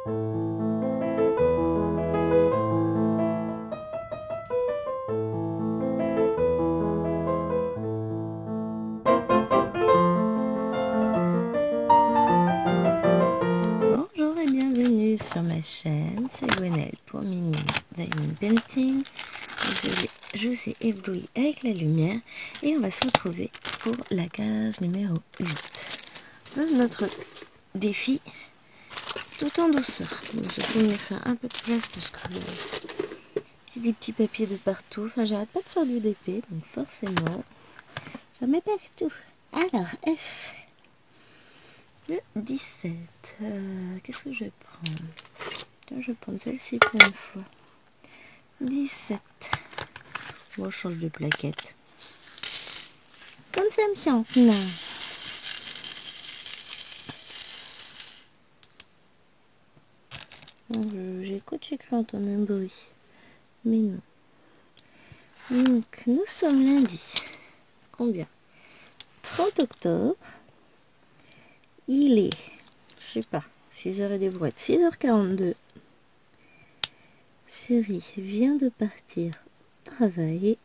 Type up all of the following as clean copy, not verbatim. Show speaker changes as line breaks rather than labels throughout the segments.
Bonjour et bienvenue sur ma chaîne, c'est Gwenelle pour Mini Diamond Painting. Désolée, je vous ai ébloui avec la lumière et on va se retrouver pour la case numéro 8 de notre défi tout en douceur. Donc j'essaie de me faire un peu de place parce que j'ai des petits papiers de partout. Enfin, j'arrête pas de faire du DP, donc forcément, j'en mets partout. Alors, F. Le 17. Qu'est-ce que je vais prendre? Tiens, je vais prendre celle-ci pour une fois. 17. Bon, je change de plaquette. Comme ça me chante, là. J'écoute, j'ai cru entendre un bruit. Mais non. Donc, nous sommes lundi. Combien? 30 octobre. Il est, je sais pas, 6h et des brouettes, 6h42. Chérie vient de partir au travail.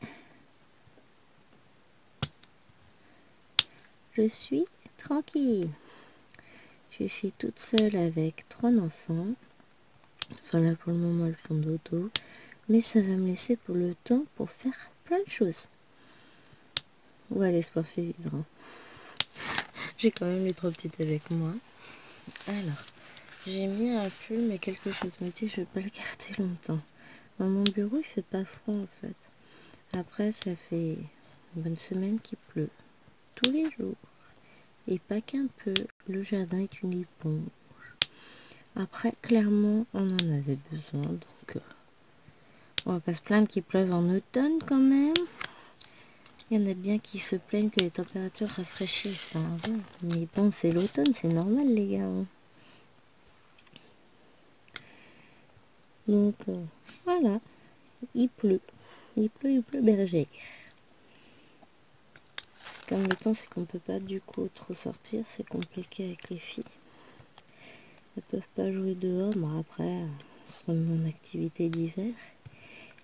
Je suis tranquille. Je suis toute seule avec 3 enfants. Enfin là pour le moment elles font dodo. Mais ça va me laisser pour le temps pour faire plein de choses. Ouais, l'espoir fait vivre. Hein. J'ai quand même les 3 petites avec moi. Alors, j'ai mis un pull mais quelque chose me dit je vais pas le garder longtemps. Dans mon bureau il fait pas froid en fait. Après ça fait une bonne semaine qu'il pleut. Tous les jours. Et pas qu'un peu. Le jardin est une éponge. Après, clairement, on en avait besoin. Donc, on va pas se plaindre qu'il pleuve en automne quand même. Il y en a bien qui se plaignent que les températures rafraîchissent. Hein. Mais bon, c'est l'automne, c'est normal les gars. Hein. Donc, voilà. Il pleut. Il pleut, berger. C'est comme le temps, c'est qu'on peut pas du coup trop sortir. C'est compliqué avec les filles. Elles peuvent pas jouer dehors. Bon, après, ce sera mon activité d'hiver.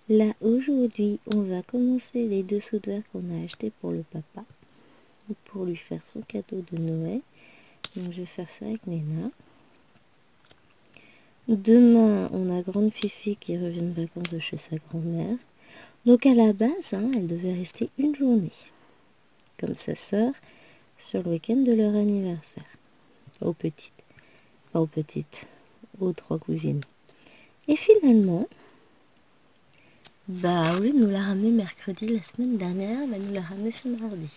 Là, aujourd'hui, on va commencer les dessous de verre qu'on a achetés pour le papa. Pour lui faire son cadeau de Noël. Donc, je vais faire ça avec Néna. Demain, on a grande Fifi qui revient de vacances de chez sa grand-mère. Donc, à la base, hein, elle devait rester une journée. Comme sa sœur, sur le week-end de leur anniversaire. Aux petites. Pas aux petites. Aux 3 cousines. Et finalement... Bah, au lieu de nous la ramener mercredi la semaine dernière, elle nous l'a ramené ce mardi.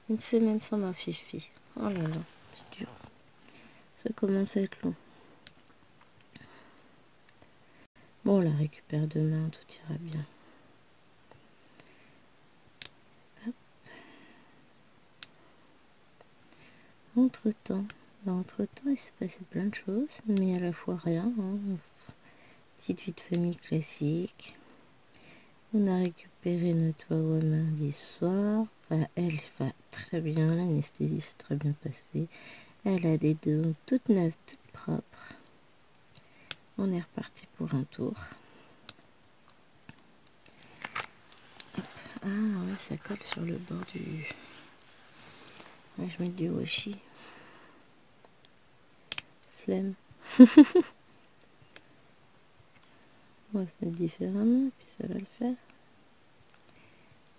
Une semaine sans ma Fifi. Oh là là, c'est dur. Ça commence à être long. Bon, on la récupère demain, tout ira bien. Hop. Entre-temps, il s'est passé plein de choses, mais à la fois rien. Hein. Petite vie de famille classique. On a récupéré notre Wawa mardi soir. Enfin, elle va très bien, l'anesthésie s'est très bien passée. Elle a des dents toutes neuves, toutes propres. On est reparti pour un tour. Hop. Ah ouais, ça colle sur le bord du... Ouais, je mets du washi. Flemme. On va se mettre différemment, puis ça va le faire.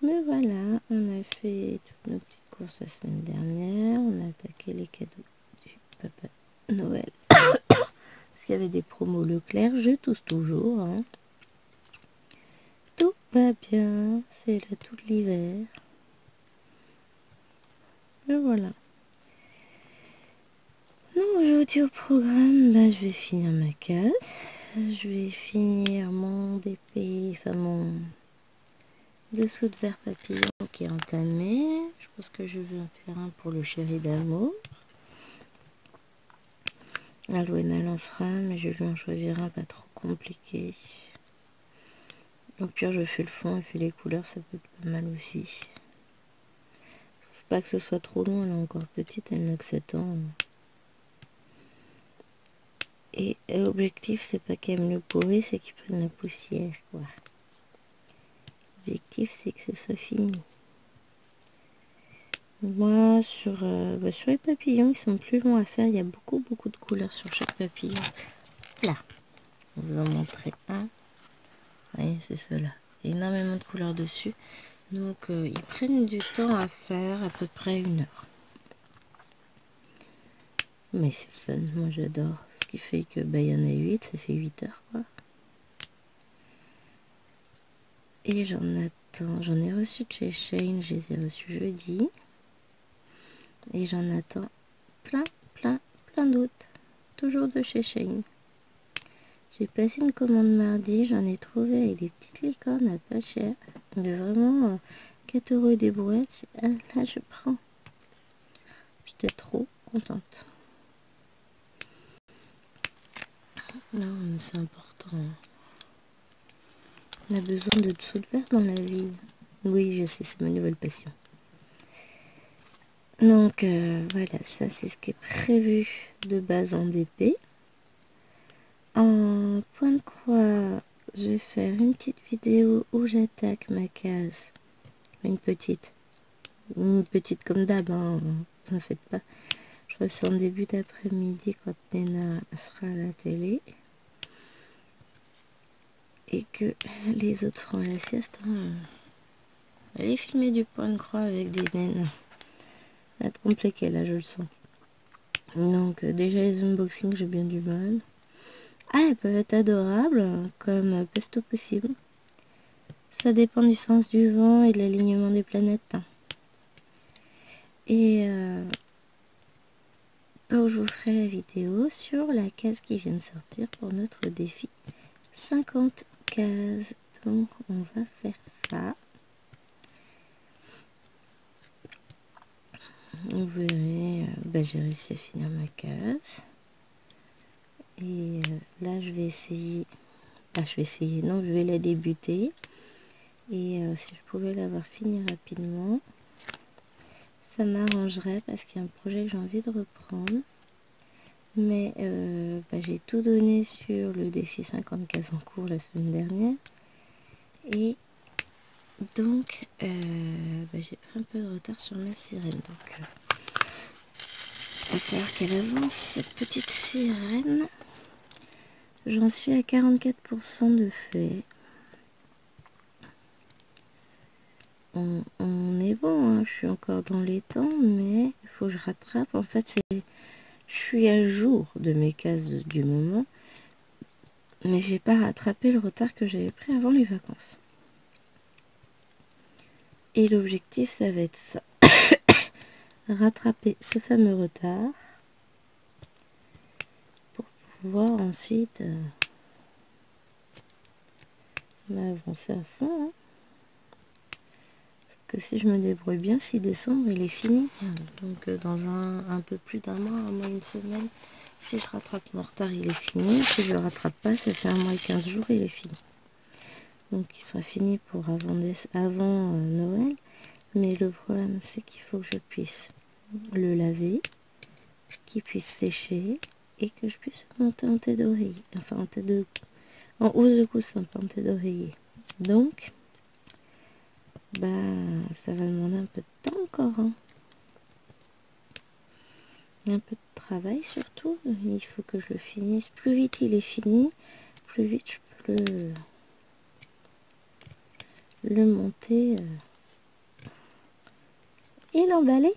Mais voilà, on a fait toutes nos petites courses la semaine dernière. On a attaqué les cadeaux du papa Noël. Parce qu'il y avait des promos Leclerc, je tousse toujours. Hein. Tout va bien, c'est là tout l'hiver. Et voilà. Donc aujourd'hui au programme, bah, je vais finir ma case. Je vais finir mon DP, enfin mon dessous de verre papillon qui est entamé. Je pense que je vais en faire un pour le chéri d'amour. Alwena l'en fera, mais je lui en choisirai un pas trop compliqué. Au pire, je fais le fond et fais les couleurs, ça peut être pas mal aussi. Faut pas que ce soit trop long, elle est encore petite, elle n'a que 7 ans. Et l'objectif, c'est pas qu'ils aiment le pourri, c'est qu'ils prennent la poussière, quoi. L'objectif, c'est que ce soit fini. Moi, sur les papillons, ils sont plus longs à faire. Il y a beaucoup de couleurs sur chaque papillon. Là, on vous en montrer un. Oui, c'est cela. Énormément de couleurs dessus. Donc, ils prennent du temps à faire, à peu près 1 heure. Mais c'est fun, moi j'adore. Ce qui fait que, il y en a 8, ça fait 8 heures, quoi. Et j'en ai reçu de chez Shane, je les ai reçus jeudi. Et j'en attends plein d'autres. Toujours de chez Shane. J'ai passé une commande mardi, j'en ai trouvé avec des petites licornes à pas cher. Mais vraiment, 4 € et des brouettes. Ah, là, je prends. J'étais trop contente. Non, mais c'est important. On a besoin de dessous de verre dans la vie. Oui, je sais, c'est ma nouvelle passion. Donc, voilà, ça, c'est ce qui est prévu de base en DP. En point de croix, je vais faire une petite vidéo où j'attaque ma case. Une petite comme d'hab, hein, vous en faites pas. Je ferai ça en début d'après-midi quand Nena sera à la télé. Et que les autres feront la sieste. Hein. Allez filmer du point de croix avec des naines. Ça va être compliqué là, je le sens. Donc déjà les unboxings, j'ai bien du mal. Ah, elles peuvent être adorables, comme pesto possible. Ça dépend du sens du vent et de l'alignement des planètes. Et donc je vous ferai la vidéo sur la case qui vient de sortir pour notre défi 50 cases. Donc on va faire ça. Vous verrez, j'ai réussi à finir ma case. Et là je vais essayer, non, je vais la débuter. Et si je pouvais l'avoir fini rapidement, ça m'arrangerait parce qu'il y a un projet que j'ai envie de reprendre. Mais j'ai tout donné sur le défi 50 cases en cours la semaine dernière. Et donc, j'ai pris un peu de retard sur ma sirène. Donc, il va falloir qu'elle avance, cette petite sirène. J'en suis à 44% de fait. On est bon, hein, je suis encore dans les temps, mais il faut que je rattrape. En fait, je suis à jour de mes cases du moment, mais j'ai pas rattrapé le retard que j'avais pris avant les vacances. Et l'objectif, ça va être ça. Rattraper ce fameux retard pour pouvoir ensuite m'avancer à fond. Hein. Que si je me débrouille bien, 6 décembre, il est fini. Donc dans un peu plus d'1 mois, 1 mois, 1 semaine, si je rattrape mon retard, il est fini. Si je ne le rattrape pas, ça fait 1 mois et 15 jours, il est fini. Donc il sera fini pour avant Noël. Mais le problème, c'est qu'il faut que je puisse le laver, qu'il puisse sécher et que je puisse monter en tête d'oreiller. Enfin, en hausse de coussin, pas en tête d'oreiller. Donc, ça va demander un peu de temps encore. Hein. Un peu de travail surtout. Il faut que je le finisse. Plus vite il est fini, plus vite je peux le monter et l'emballer.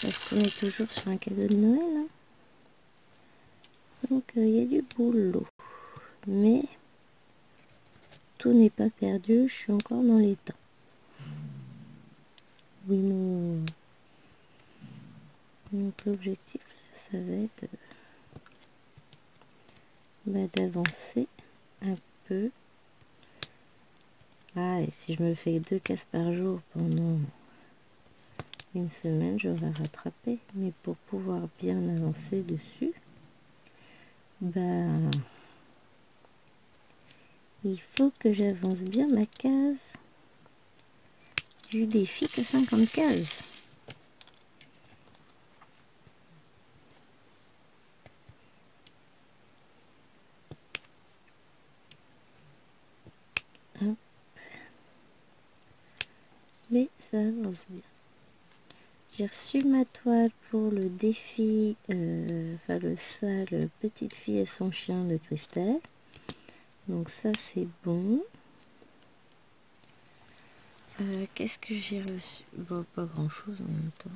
Parce qu'on est toujours sur un cadeau de Noël. Hein. Donc il y a du boulot. Mais tout n'est pas perdu, je suis encore dans les temps. Oui, mon objectif, là, ça va être d'avancer un peu. Ah, et si je me fais 2 cases par jour pendant 1 semaine, je vais rattraper. Mais pour pouvoir bien avancer dessus, il faut que j'avance bien ma case du défi de 50 cases. mais ça avance bien. J'ai reçu ma toile pour le défi, enfin le sale petite fille et son chien de Christelle. Donc ça c'est bon. Qu'est-ce que j'ai reçu? Bon, pas grand chose en même temps.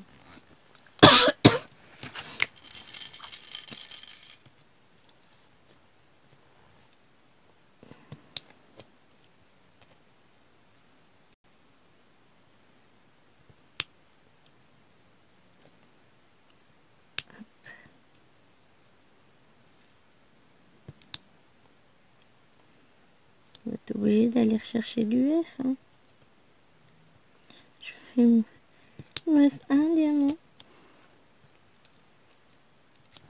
On va être obligé d'aller rechercher du F. Hein. Il me reste un diamant.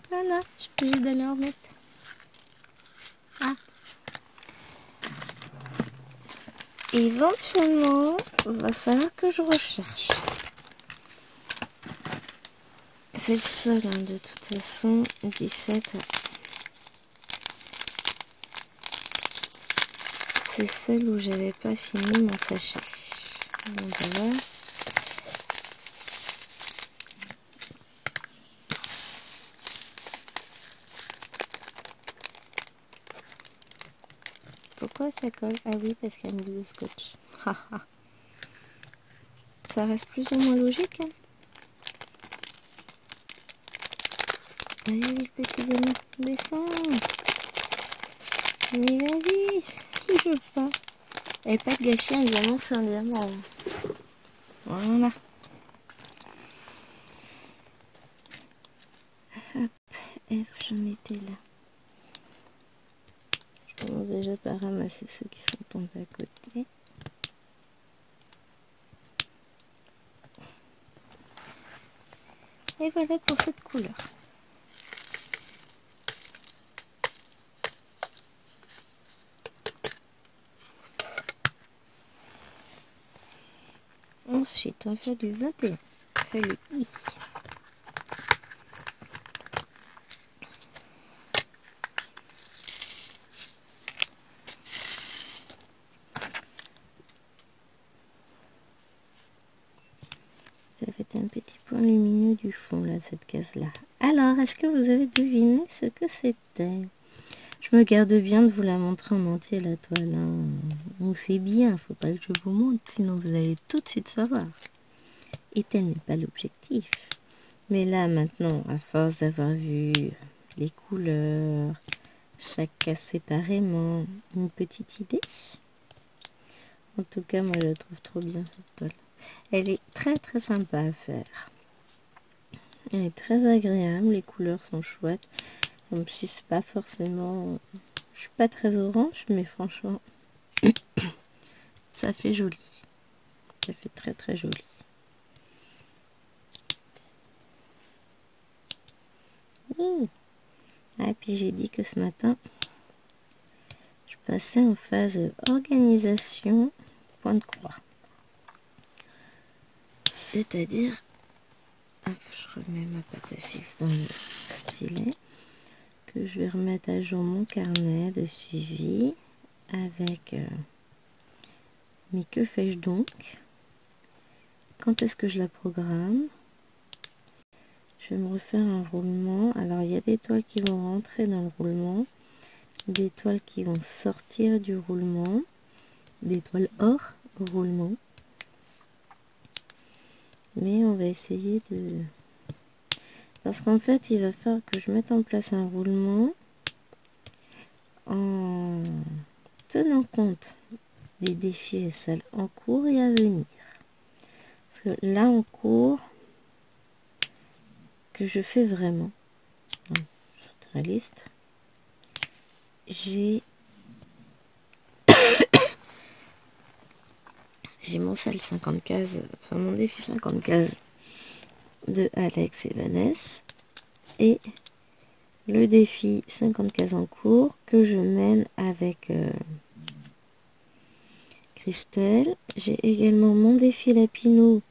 Voilà, je suis obligée d'aller en remettre. Ah. Éventuellement, il va falloir que je recherche. C'est le seul, hein, de toute façon, 17. C'est celle où j'avais pas fini mon sachet. Donc voilà. Pourquoi ça colle? Ah oui, parce qu'il y a une boule de scotch. Ça reste plus ou moins logique. Hein. Allez, le petit démon, descend. Mais la vie, je veux pas. Et pas de gâcher un diamant, c'est un diamant. Voilà. Hop, F, j'en étais là. Je commence déjà par ramasser ceux qui sont tombés à côté. Et voilà pour cette couleur. Ensuite, on fait du 21. On fait le I. Ça fait un petit point lumineux du fond, là, cette case-là. Alors, est-ce que vous avez deviné ce que c'était? Je me garde bien de vous la montrer en entier, la toile. Hein. On sait bien, faut pas que je vous montre, sinon vous allez tout de suite savoir. Et tel n'est pas l'objectif. Mais là, maintenant, à force d'avoir vu les couleurs, chaque case séparément, une petite idée. En tout cas, moi, je la trouve trop bien, cette toile. Elle est très très sympa à faire. Elle est très agréable, les couleurs sont chouettes. Même si c'est pas forcément... Je suis pas très orange, mais franchement, ça fait joli. Ça fait très très joli. Oui. Ah, puis j'ai dit que ce matin, je passais en phase organisation point de croix. C'est-à-dire, hop, je remets ma pâte à fixe dans le stylet, que je vais remettre à jour mon carnet de suivi avec mais que fais-je donc? Quand est-ce que je la programme? Je vais me refaire un roulement. Alors, il y a des toiles qui vont rentrer dans le roulement, des toiles qui vont sortir du roulement, des toiles hors roulement. Mais on va essayer de... Parce qu'en fait, il va falloir que je mette en place un roulement en tenant compte des défis SL en cours et à venir. Parce que là, en cours, que je fais vraiment, réaliste, j'ai mon salle 50 cases, enfin mon défi 50 cases de Alex et Vanessa et le défi 50 cases en cours que je mène avec Christelle. J'ai également mon défi Lapino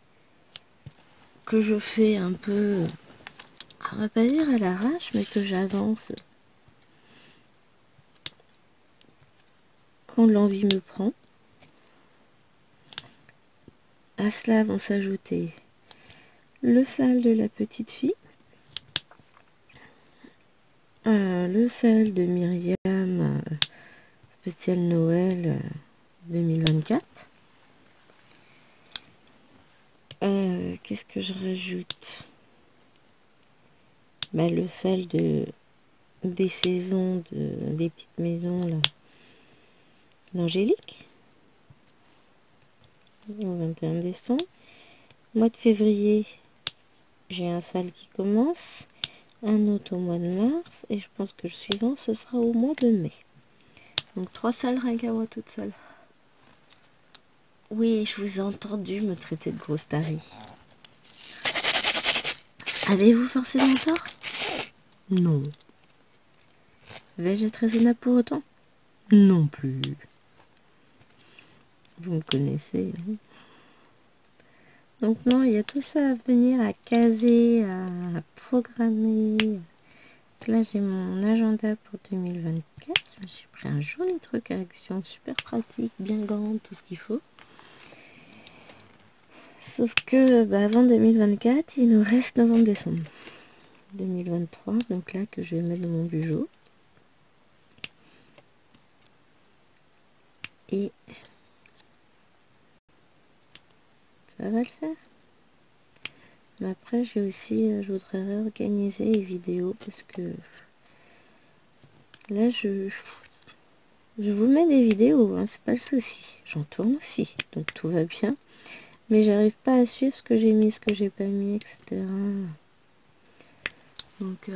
que je fais un peu, on va pas dire à l'arrache, mais que j'avance quand l'envie me prend. À cela vont s'ajouter le sale de la petite fille, le sale de Myriam, spécial Noël 2024. Qu'est-ce que je rajoute? Le sale des saisons des petites maisons là d'Angélique au 21 décembre. Mois de février, j'ai un sale qui commence, un autre au mois de mars, et je pense que le suivant ce sera au mois de mai. Donc 3 sales rien qu'à moi toute seule. Oui, je vous ai entendu me traiter de grosse tarie. Avez-vous forcément tort? Non. Vais-je être raisonnable pour autant? Non plus. Vous me connaissez. Hein. Donc non, il y a tout ça à venir, à caser, à programmer. Là, j'ai mon agenda pour 2024. J'ai pris un joli truc à action, super pratique, bien grande, tout ce qu'il faut. Sauf que avant 2024, il nous reste novembre-décembre 2023. Donc là, que je vais mettre dans mon bureau. Et ça va le faire. Mais après, j'ai aussi, je voudrais réorganiser les vidéos parce que là, je vous mets des vidéos, hein, c'est pas le souci. J'en tourne aussi, donc tout va bien. Mais j'arrive pas à suivre ce que j'ai mis, ce que j'ai pas mis, etc. Donc,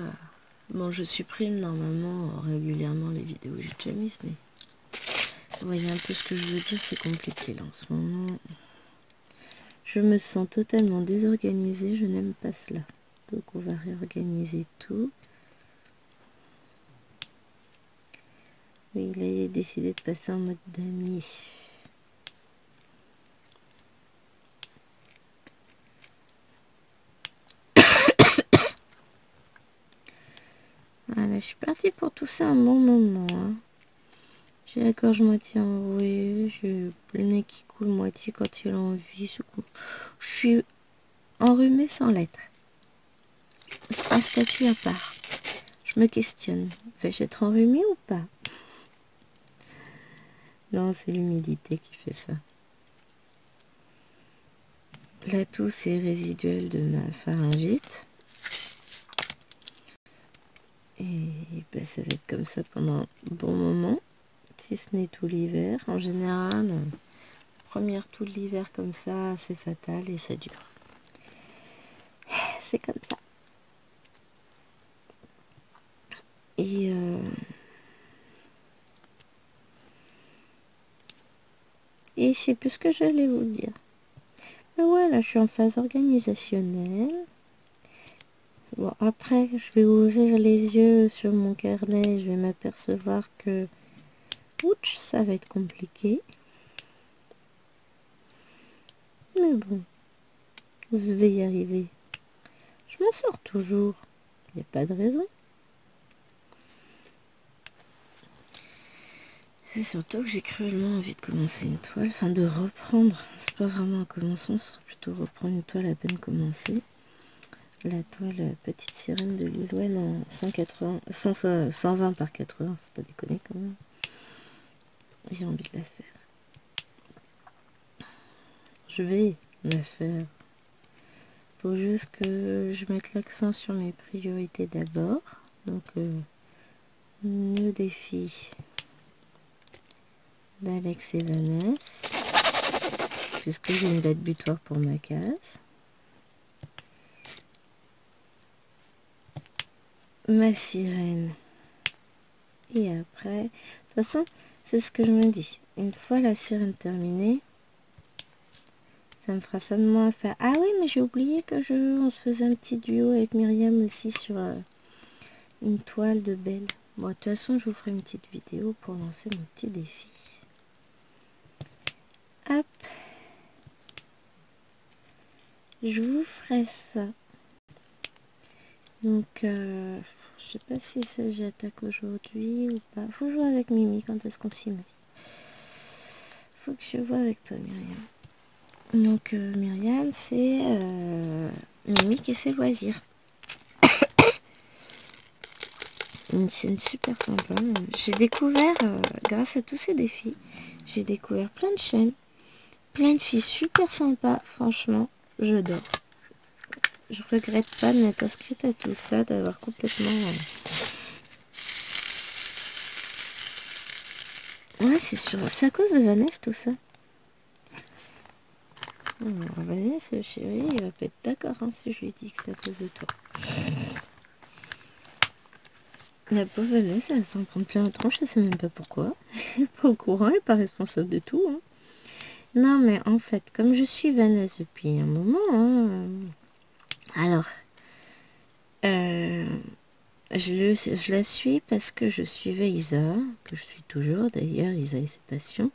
bon, je supprime normalement régulièrement les vidéos que j'ai déjà mises, mais vous voyez un peu ce que je veux dire, c'est compliqué là en ce moment. Je me sens totalement désorganisée, je n'aime pas cela. Donc on va réorganiser tout. Oui, là il a décidé de passer en mode damier. Voilà, je suis partie pour tout ça un bon moment. Hein. J'ai la gorge moitié enrouée, j'ai le nez qui coule moitié quand il a envie. Je suis enrhumée sans l'être. C'est un statut à part. Je me questionne. Vais-je être enrhumée ou pas? Non, c'est l'humidité qui fait ça. La toux est résiduelle de ma pharyngite. Et ça va être comme ça pendant un bon moment. Si ce n'est tout l'hiver. En général, première toux de l'hiver comme ça, c'est fatal et ça dure. C'est comme ça. Et je sais plus ce que j'allais vous dire. Mais ouais, là, je suis en phase organisationnelle. Bon, après, je vais ouvrir les yeux sur mon carnet. Je vais m'apercevoir que, ouch, ça va être compliqué. Mais bon, je vais y arriver. Je m'en sors toujours. Il n'y a pas de raison. C'est surtout que j'ai cruellement envie de commencer une toile, enfin de reprendre. C'est pas vraiment un commencement, ce serait plutôt reprendre une toile à peine commencée. La toile Petite Sirène de Lillouen en 120 par 80, faut pas déconner quand même. J'ai envie de la faire. Je vais la faire. Faut juste que je mette l'accent sur mes priorités d'abord. Donc, le défi d'Alex et Vanessa, puisque j'ai une date butoir pour ma case. Ma sirène. Et après, de toute façon, c'est ce que je me dis. Une fois la sirène terminée, ça me fera ça de moins à faire. Ah oui, mais j'ai oublié que on se faisait un petit duo avec Myriam aussi sur une toile de Belle. Bon, de toute façon, je vous ferai une petite vidéo pour lancer mon petit défi. Hop. Je vous ferai ça. Donc, je sais pas si j'attaque aujourd'hui ou pas. Faut jouer avec Mimi quand est-ce qu'on s'y met. Faut que je vois avec toi, Myriam. Donc Myriam, c'est Mimique et ses loisirs. Une chaîne super sympa. J'ai découvert, grâce à tous ces défis, j'ai découvert plein de chaînes, plein de filles super sympas. Franchement, j'adore. Je regrette pas de m'être inscrite à tout ça, d'avoir complètement... Ouais, c'est à cause de Vanessa tout ça. Alors, Vanessa, chérie, il va pas être d'accord hein, si je lui dis que c'est à cause de toi. La pauvre Vanessa, elle s'en prend plein la tronche, elle sait même pas pourquoi. Elle est pas au courant, elle est pas responsable de tout. Hein. Non, mais en fait, comme je suis Vanessa depuis un moment, hein, alors, je la suis parce que je suivais Isa, que je suis toujours d'ailleurs, Isa et ses passions.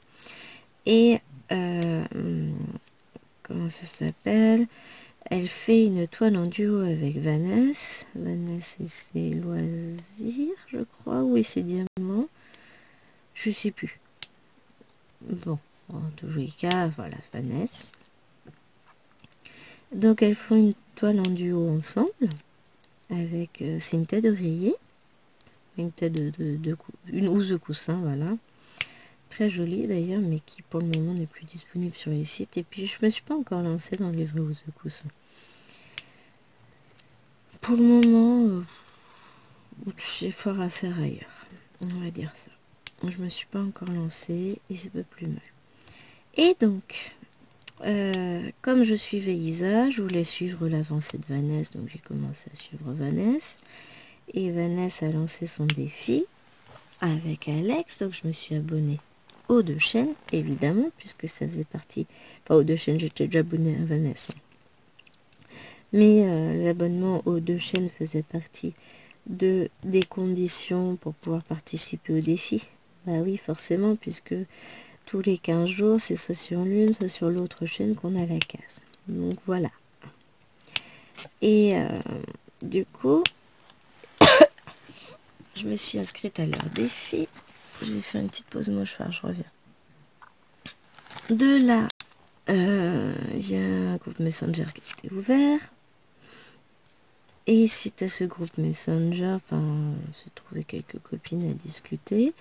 Et, comment ça s'appelle? Elle fait une toile en duo avec Vanessa. Vanessa et ses loisirs, je crois, ou et ses diamants. Je sais plus. Bon, en tous les cas, voilà, Vanessa. Donc elles font une toile en duo ensemble. Avec, c'est une tête d'oreiller. Une tête une housse de coussin, voilà. Très jolie d'ailleurs, mais qui pour le moment n'est plus disponible sur les sites. Et puis je me suis pas encore lancée dans les vraies housses de coussin. Pour le moment, j'ai fort à faire ailleurs. On va dire ça. Je me suis pas encore lancée et c'est pas plus mal. Et donc, comme je suivais Isa, je voulais suivre l'avancée de Vanessa, donc j'ai commencé à suivre Vanessa. Et Vanessa a lancé son défi avec Alex, donc je me suis abonnée aux deux chaînes, évidemment, puisque ça faisait partie, pas aux deux chaînes, j'étais déjà abonnée à Vanessa. Mais l'abonnement aux deux chaînes faisait partie des conditions pour pouvoir participer au défi. Bah oui, forcément, puisque tous les 15 jours, c'est soit sur l'une, soit sur l'autre chaîne qu'on a la case. Donc voilà. Et du coup, je me suis inscrite à leur défi. Je vais faire une petite pause mouchoir, je reviens. De là, il y a un groupe Messenger qui a été ouvert. Et suite à ce groupe Messenger, se trouver quelques copines à discuter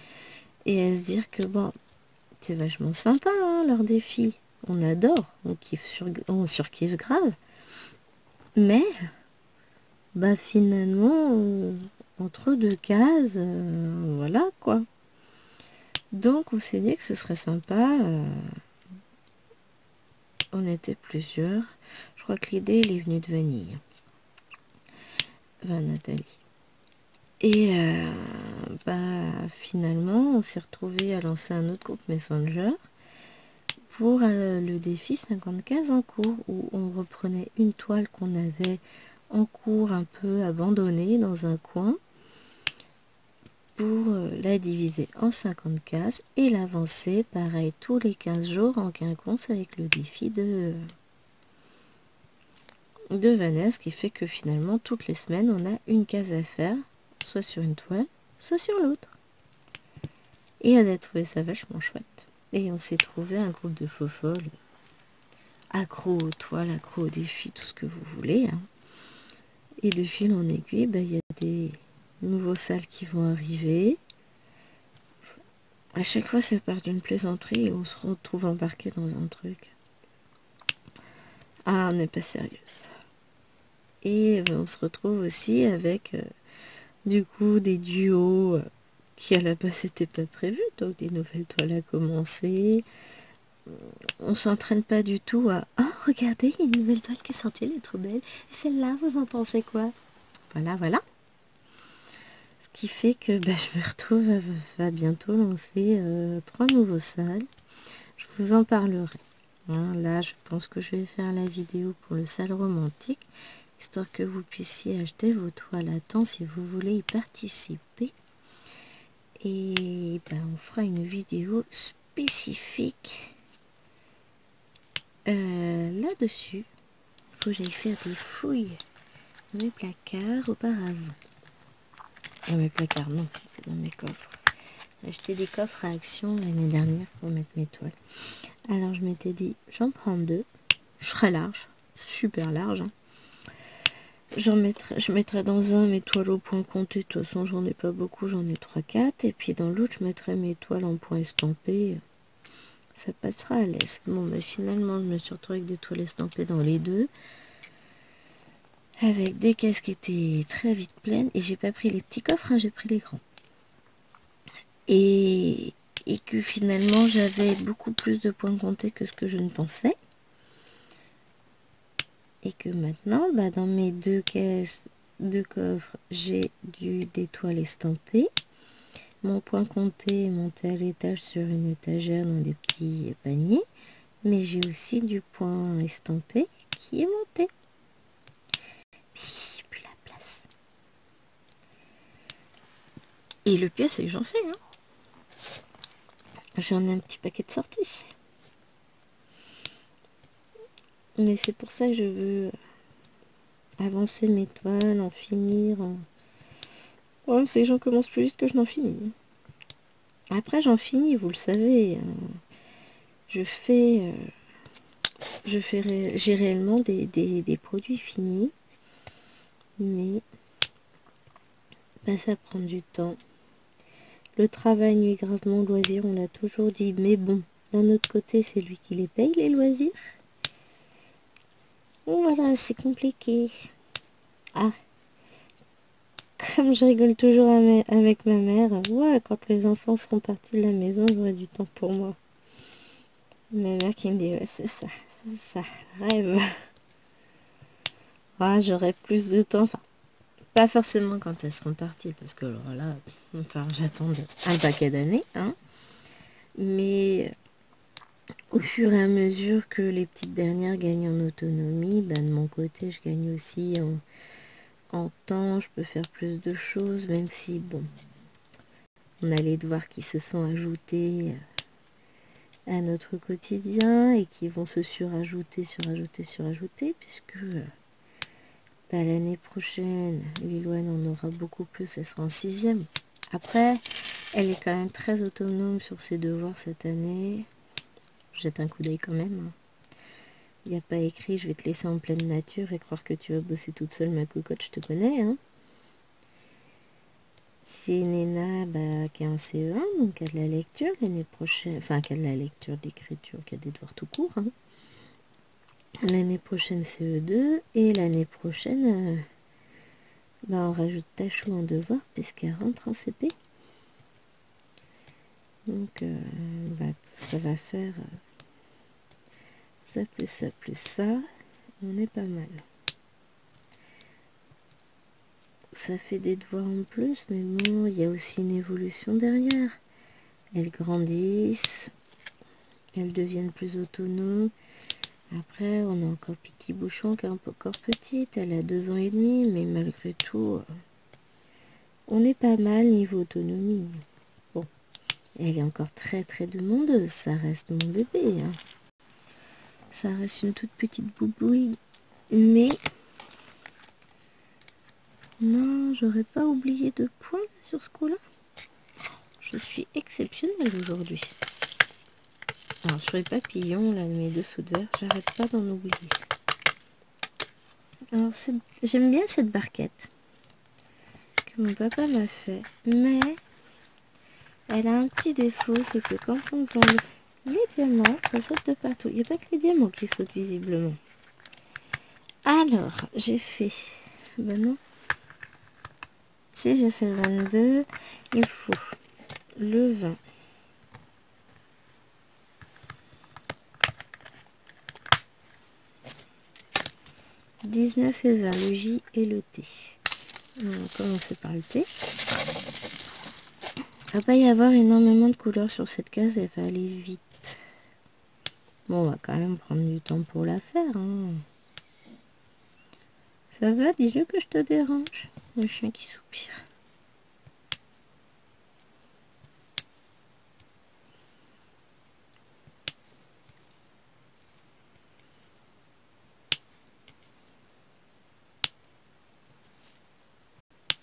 et à se dire que bon, c'est vachement sympa hein, leur défi. On adore, on surkiffe grave. Mais, finalement, entre deux cases, voilà quoi. Donc on s'est dit que ce serait sympa. On était plusieurs. Je crois que l'idée elle est venue de Vanille. Nathalie. Et finalement, on s'est retrouvés à lancer un autre groupe Messenger pour le défi 50 en cours, où on reprenait une toile qu'on avait en cours un peu abandonnée dans un coin pour la diviser en 50 cases et l'avancer, pareil, tous les 15 jours en quinconce avec le défi de Vanessa, qui fait que finalement, toutes les semaines, on a une case à faire, soit sur une toile, soit sur l'autre. Et on a trouvé ça vachement chouette. Et on s'est trouvé un groupe de faux folles, accro aux toiles, accro aux défis, tout ce que vous voulez. Hein. Et de fil en aiguille, il y a des nouveaux salles qui vont arriver. À chaque fois, ça part d'une plaisanterie et on se retrouve embarqué dans un truc. Ah, on n'est pas sérieuse. Et on se retrouve aussi avec, du coup, des duos qui à la base n'étaient pas prévus. Donc, des nouvelles toiles à commencer. On s'entraîne pas du tout à « Oh, regardez, il y a une nouvelle toile qui est sortie, elle est trop belle. Et celle-là, vous en pensez quoi ?» Voilà. Ce qui fait que je me retrouve à bientôt lancer 3 nouveaux salles. Je vous en parlerai. Hein, là, je pense que je vais faire la vidéo pour le salle romantique, histoire que vous puissiez acheter vos toiles à temps si vous voulez y participer. Et on fera une vidéo spécifique là-dessus. Il faut que j'aille faire des fouilles dans mes placards auparavant. Dans mes placards, non, c'est dans mes coffres. J'ai acheté des coffres à Action l'année dernière pour mettre mes toiles. Alors je m'étais dit, j'en prends 2. Je serai large, super large. Hein. Je mettrai dans un mes toiles au point compté. De toute façon, j'en ai pas beaucoup, j'en ai 3-4. Et puis dans l'autre, je mettrai mes toiles en point estampé. Ça passera à l'aise. Bon, bah, finalement, je me suis retrouvée avec des toiles estampées dans les deux. Avec des caisses qui étaient très vite pleines. Et j'ai pas pris les petits coffres, hein, j'ai pris les grands. Et que finalement, j'avais beaucoup plus de points comptés que ce que je ne pensais. Et que maintenant, bah, dans mes deux caisses, deux coffres, j'ai des toiles estampées. Mon point compté est monté à l'étage sur une étagère dans des petits paniers. Mais j'ai aussi du point estampé qui est monté. Puis, plus la place. Et le pire, c'est que j'en fais. Hein. J'en ai un petit paquet de sorties. Mais c'est pour ça que je veux avancer mes toiles, en finir. Le problème, c'est que j'en commence plus vite que je n'en finis. Après, j'en finis, vous le savez. J'ai réellement des produits finis. Mais bah, ça prend du temps. Le travail nuit gravement aux loisirs, on l'a toujours dit. Mais bon, d'un autre côté, c'est lui qui les paye, les loisirs. Bon, voilà, c'est compliqué. Ah, comme je rigole toujours avec ma mère, ouais, quand les enfants seront partis de la maison, j'aurai du temps pour moi. Ma mère qui me dit, ouais, c'est ça, rêve. Ah, j'aurai plus de temps, enfin, pas forcément quand elles seront parties, parce que alors là, enfin, j'attends un paquet d'années, hein. Mais au fur et à mesure que les petites dernières gagnent en autonomie, ben, de mon côté, je gagne aussi en temps, je peux faire plus de choses, même si, bon, on a les devoirs qui se sont ajoutés à notre quotidien et qui vont se surajouter, puisque bah, l'année prochaine, Lilouane en aura beaucoup plus, elle sera en 6e. Après, elle est quand même très autonome sur ses devoirs cette année. Jette un coup d'œil quand même. Hein. Il n'y a pas écrit, je vais te laisser en pleine nature et croire que tu vas bosser toute seule, ma cocotte, je te connais. Hein. C'est Néna qui a un CE1, donc qui a de la lecture l'année prochaine, enfin qui a de la lecture, d'écriture, qui a des devoirs tout court. Hein. L'année prochaine CE2 et l'année prochaine, on rajoute Tachou en devoir puisqu'elle rentre en CP. Donc ça va faire ça plus ça plus ça, on est pas mal. Ça fait des devoirs en plus, mais bon, il y a aussi une évolution derrière. Elles grandissent, elles deviennent plus autonomes. Après, on a encore Petit Bouchon qui est encore petite, elle a 2 ans et demi, mais malgré tout, on est pas mal niveau autonomie. Bon, elle est encore très très demandeuse, ça reste mon bébé. Hein. Ça reste une toute petite boubouille, mais non, j'aurais pas oublié de points sur ce coup-là. Je suis exceptionnelle aujourd'hui. Alors sur les papillons, là, mes dessous de verre, j'arrête pas d'en oublier. Alors j'aime bien cette barquette que mon papa m'a fait, mais elle a un petit défaut, c'est que quand on vend les diamants, ça saute de partout. Il n'y a pas que les diamants qui sautent visiblement. Alors, j'ai fait... Ben non. Si j'ai fait le 22, il faut le 20. « 19 et 20, le J et le T. » On va commencer par le T. Il va pas y avoir énormément de couleurs sur cette case, elle va aller vite. Bon, on va quand même prendre du temps pour la faire. Hein. Ça va, dis-le que je te dérange. Le chien qui soupire.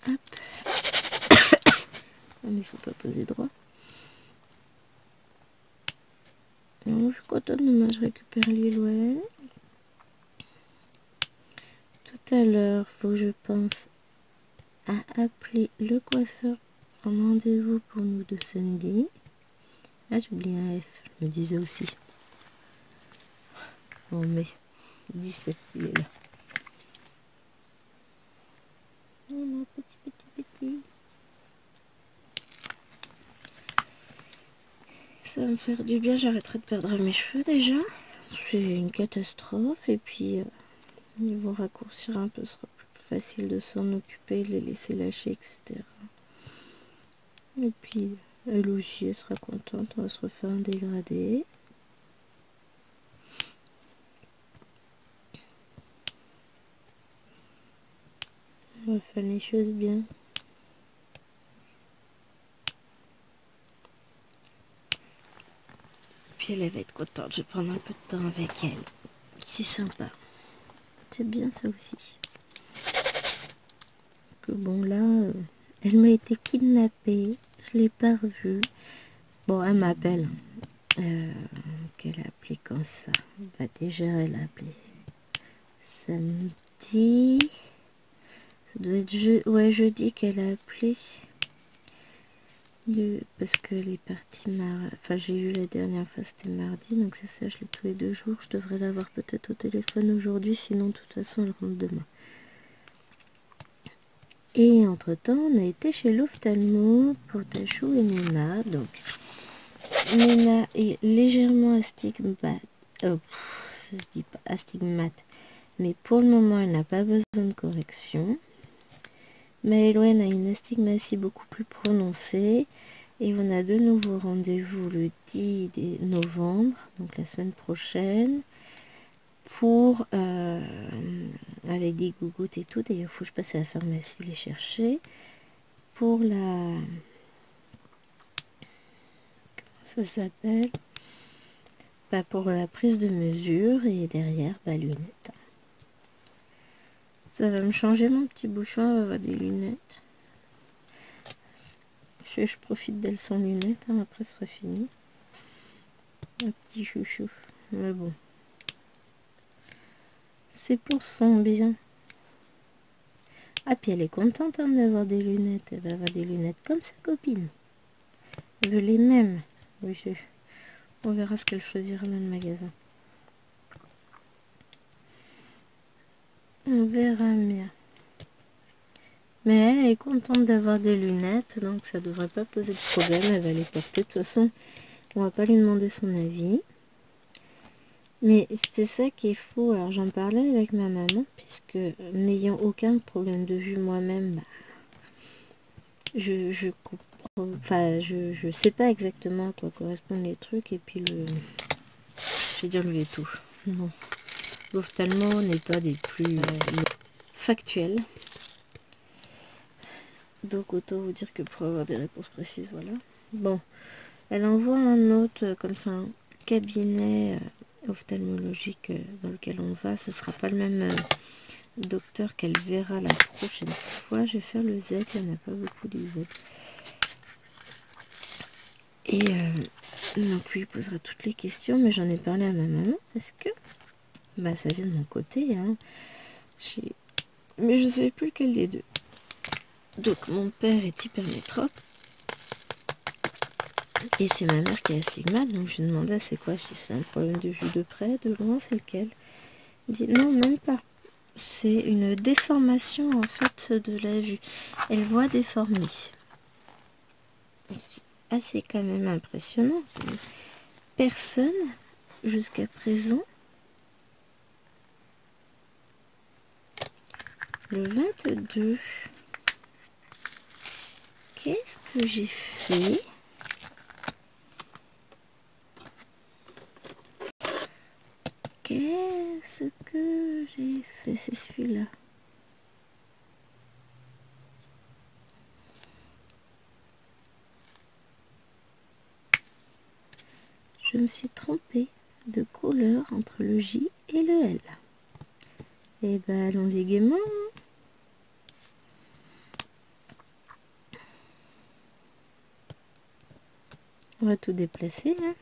Hop. Oh, mais ils sont pas posés droit. Non, je suis contente, demain je récupère Lilouane. tout à l'heure, faut que je pense à appeler le coiffeur en rendez-vous pour nous de samedi. Ah, j'ai oublié un F, je me disais aussi. En mai 17, il est là. Oh, petit. Ça va me faire du bien, j'arrêterai de perdre mes cheveux déjà. C'est une catastrophe. Et puis, niveau raccourcir un peu, ce sera plus facile de s'en occuper, de les laisser lâcher, etc. Et puis, elle aussi, elle sera contente. On va se refaire un dégradé. On va faire les choses bien. Puis elle va être contente. Je vais prendre un peu de temps avec elle. C'est sympa. C'est bien ça aussi. Que bon là, elle m'a été kidnappée. Je l'ai pas revue. Bon, elle m'appelle. Qu'elle a appelé quand ça? Bah déjà, elle a appelé samedi. Ça doit être jeudi qu'elle a appelé. Parce qu'elle est partie enfin, j'ai eu la dernière fois, c'était mardi. Donc c'est ça, je l'ai tous les 2 jours. Je devrais l'avoir peut-être au téléphone aujourd'hui. Sinon, de toute façon, elle rentre demain. Et entre-temps, on a été chez l'ophtalmo pour Tachou et Nena. Donc, Nena est légèrement astigmate. Ça se dit pas astigmate. Mais pour le moment, elle n'a pas besoin de correction. Maëloine a une astigmatie beaucoup plus prononcée. Et on a de nouveau rendez-vous le 10 novembre, donc la semaine prochaine, pour avec des gougouttes et tout. D'ailleurs, il faut que je passe à la pharmacie les chercher. Pour la... Comment ça s'appelle? Bah, pour la prise de mesure et derrière, bah, lunettes. Ça va me changer mon petit bouchon, on va avoir des lunettes. Je profite d'elle sans lunettes, hein, après ce sera fini. Un petit chouchou. Mais bon. C'est pour son bien. Ah, puis elle est contente hein, d'avoir des lunettes. Elle va avoir des lunettes comme sa copine. Elle veut les mêmes. Oui, on verra ce qu'elle choisira dans le magasin. On verra bien. Mais elle est contente d'avoir des lunettes, donc ça devrait pas poser de problème. Elle va les porter. De toute façon, on va pas lui demander son avis. Mais c'était ça qui est fou. Alors j'en parlais avec ma maman, puisque n'ayant aucun problème de vue moi-même, bah, je comprends. Enfin, je sais pas exactement à quoi correspondent les trucs. Et puis je vais dire le veto. Non. L'ophtalmo n'est pas des plus factuels. Donc autant vous dire que pour avoir des réponses précises, voilà. Bon, elle envoie un autre, comme ça, un cabinet ophtalmologique dans lequel on va. Ce sera pas le même docteur qu'elle verra la prochaine fois. Je vais faire le Z, il n'y en a pas beaucoup des Z. Et donc lui il posera toutes les questions, mais j'en ai parlé à ma maman parce que bah ça vient de mon côté, hein. Mais je sais plus lequel des deux. Donc mon père est hypermétrope et c'est ma mère qui est astigmate, donc je lui demandais c'est quoi. Je dis c'est un problème de vue de près, de loin, c'est lequel? Il dit non, même pas. C'est une déformation en fait de la vue. Elle voit déformée. Ah, c'est quand même impressionnant. Personne jusqu'à présent, le 22, qu'est-ce que j'ai fait? Qu'est-ce que j'ai fait? C'est celui-là. Je me suis trompée de couleur entre le J et le L. Et ben allons-y gaiement. On va tout déplacer. Hein.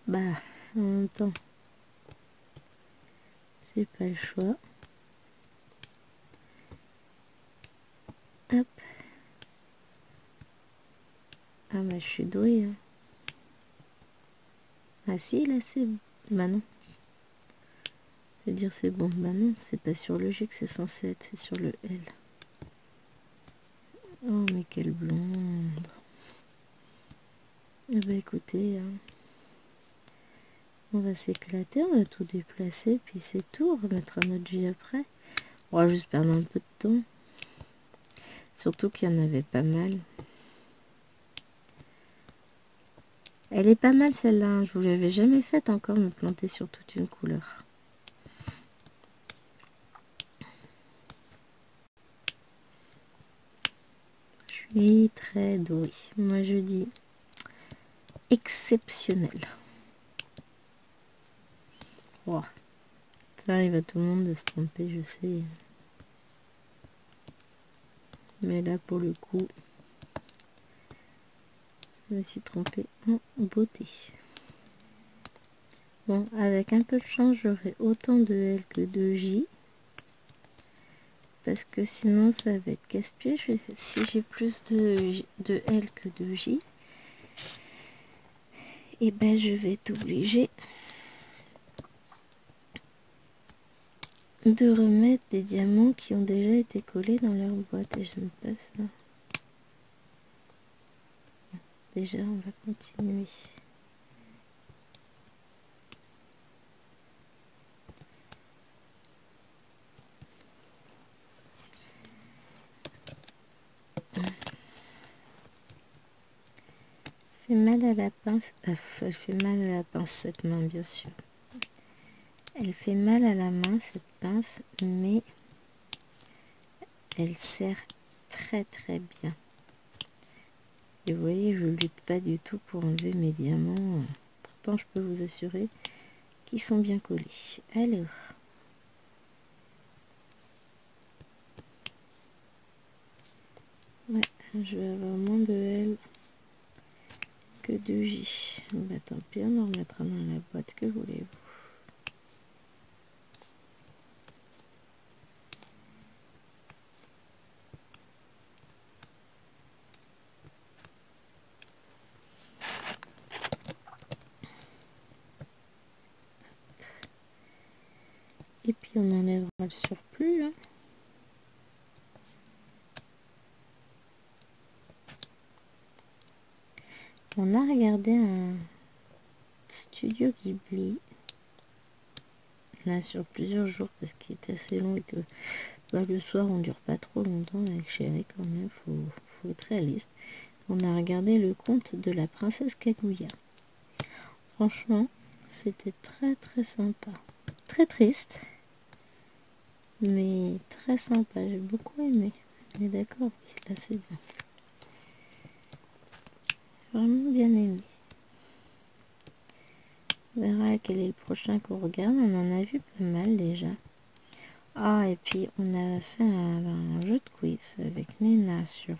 Bah, en même temps, j'ai pas le choix. Hop. Ah bah je suis douée. Hein. Ah si, là c'est... Bah non. Je veux dire c'est bon. Bah non, c'est pas sur le G que c'est censé être, c'est sur le L. Oh mais quelle blonde. Eh bah écoutez, hein, on va s'éclater, on va tout déplacer, puis c'est tout, on remettra notre J après. On va juste perdre un peu de temps. Surtout qu'il y en avait pas mal. Elle est pas mal celle-là, hein. Je vous l'avais jamais faite encore, me planter sur toute une couleur. Je suis très douée. Moi je dis exceptionnel. Wow. Ça arrive à tout le monde de se tromper, je sais. Mais là pour le coup, je me suis trompée en beauté. Bon, avec un peu de chance, j'aurai autant de L que de J. Parce que sinon, ça va être casse-pied. Si j'ai plus de L que de J, et ben je vais être obligée de remettre des diamants qui ont déjà été collés dans leur boîte. Et j'aime pas ça. Déjà, on va continuer. Fait mal à la pince. Elle fait mal à la pince cette main, bien sûr. Elle fait mal à la main cette pince, mais elle sert très très bien. Et vous voyez, je lutte pas du tout pour enlever mes diamants. Pourtant, je peux vous assurer qu'ils sont bien collés. Alors, ouais, je vais avoir moins de L que de J. Bah tant pis, on en remettra dans la boîte, que voulez-vous. Et puis on enlèvera le surplus là. On a regardé un studio Ghibli là sur plusieurs jours parce qu'il est assez long et que bah, le soir on dure pas trop longtemps avec chérie quand même, faut être réaliste. On a regardé le conte de la princesse Kaguya. Franchement, c'était très très sympa. Très triste, mais très sympa. J'ai beaucoup aimé. On est d'accord, oui, là c'est bien. Vraiment bien aimé. On verra quel est le prochain qu'on regarde. On en a vu pas mal déjà. Ah, et puis on a fait un jeu de quiz avec Nena sur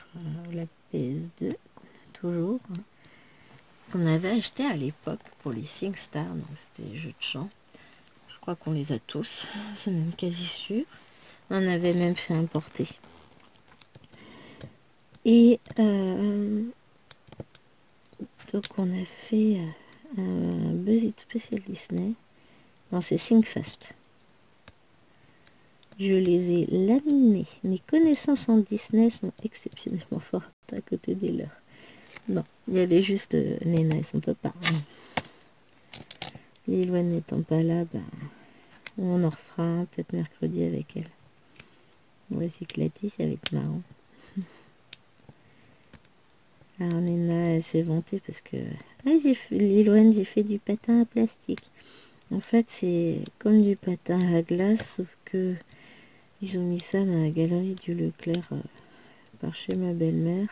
la PS2 qu'on a toujours. Hein, qu'on avait acheté à l'époque pour les SingStar. Donc c'était les jeux de chant. Je crois qu'on les a tous. C'est même quasi sûr. On avait même fait importer. Et donc on a fait un Buzz It spécial Disney dans ces SingFest. Je les ai laminés. Mes connaissances en Disney sont exceptionnellement fortes à côté des leurs. Bon, il y avait juste Nena et son papa. Hein. Lilou n'étant pas là, ben, on en refera peut-être mercredi avec elle. On va s'éclater, ça va être marrant. Alors Nena, elle s'est vantée parce que... Ah, Lilou, j'ai fait du patin à plastique. En fait, c'est comme du patin à glace, sauf que ils ont mis ça dans la galerie du Leclerc par chez ma belle-mère.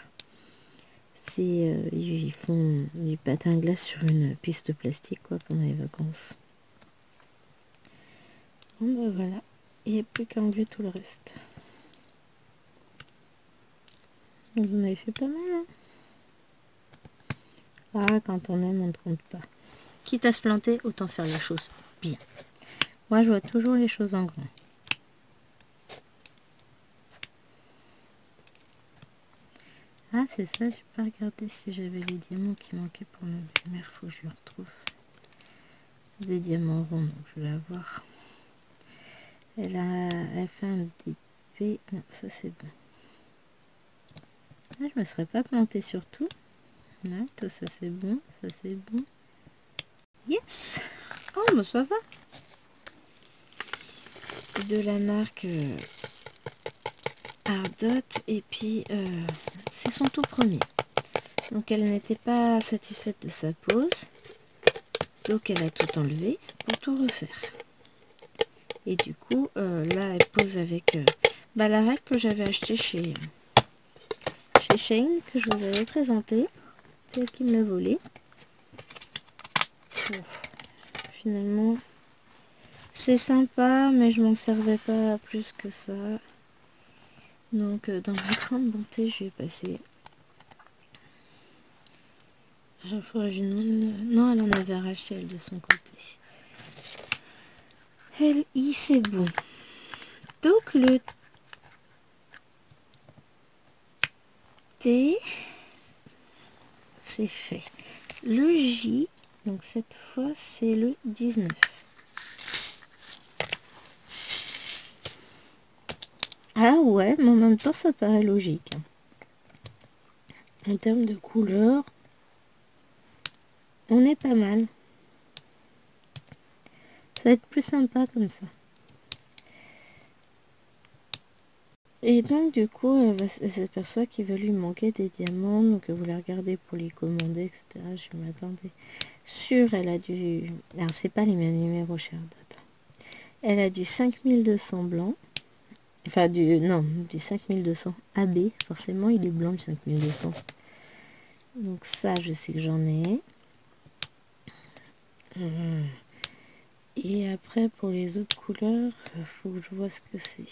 Ils font du patin à glace sur une piste plastique quoi pendant les vacances. Bon ben voilà, il n'y a plus qu'à enlever tout le reste. Vous en avez fait pas mal, hein? Ah, quand on aime, on ne compte pas. Quitte à se planter, autant faire les choses bien. Moi, je vois toujours les choses en grand. Ah, c'est ça, j'ai pas regardé si j'avais les diamants qui manquaient pour ma belle-mère. Faut que je les retrouve. Des diamants ronds, donc je vais avoir. Elle fait un DP. Non, ça c'est bon. Ah, je me serais pas plantée sur tout. Là, tout ça c'est bon, ça c'est bon. Yes! Oh, bah ça va! De la marque Ardot, et puis c'est son tout premier. Donc elle n'était pas satisfaite de sa pose, donc elle a tout enlevé pour tout refaire. Et du coup, là elle pose avec la règle que j'avais achetée chez Shane, que je vous avais présenté. C'est elle qui me l'a volée. Bon, finalement, c'est sympa, mais je m'en servais pas plus que ça. Donc dans ma grande bonté, je vais passer. Faudrait que je demande... Non, elle en avait arraché elle de son côté. Elle y c'est bon. Donc le T, c'est fait. Le J, donc cette fois c'est le 19. Ah ouais, mais en même temps ça paraît logique. En termes de couleur, on est pas mal. Ça va être plus sympa comme ça. Et donc du coup, elle s'aperçoit qu'il va lui manquer des diamants, donc elle voulait regarder pour les commander, etc. Je m'attendais. Sûre, elle a du... Alors c'est pas les mêmes numéros, chère Dot. Elle a du 5200 blanc. Enfin, du 5200 AB. Forcément, il est blanc, le 5200. Donc ça, je sais que j'en ai. Et après, pour les autres couleurs, faut que je vois ce que c'est.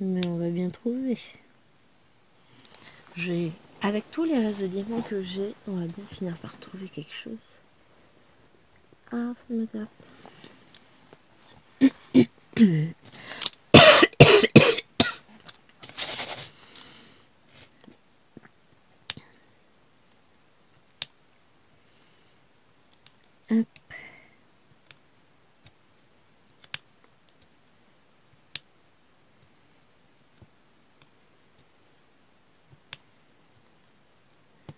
Mais on va bien trouver. Avec tous les restes de diamants que j'ai, on va bien finir par trouver quelque chose. Ah, faut me gratter. Hop.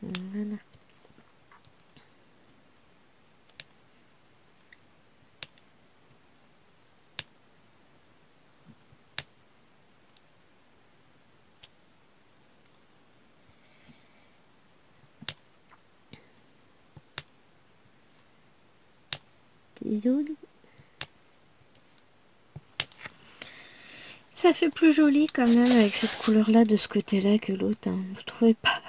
Voilà. C'est joli. Ça fait plus joli quand même avec cette couleur-là de ce côté-là que l'autre. Hein. Vous trouvez pas?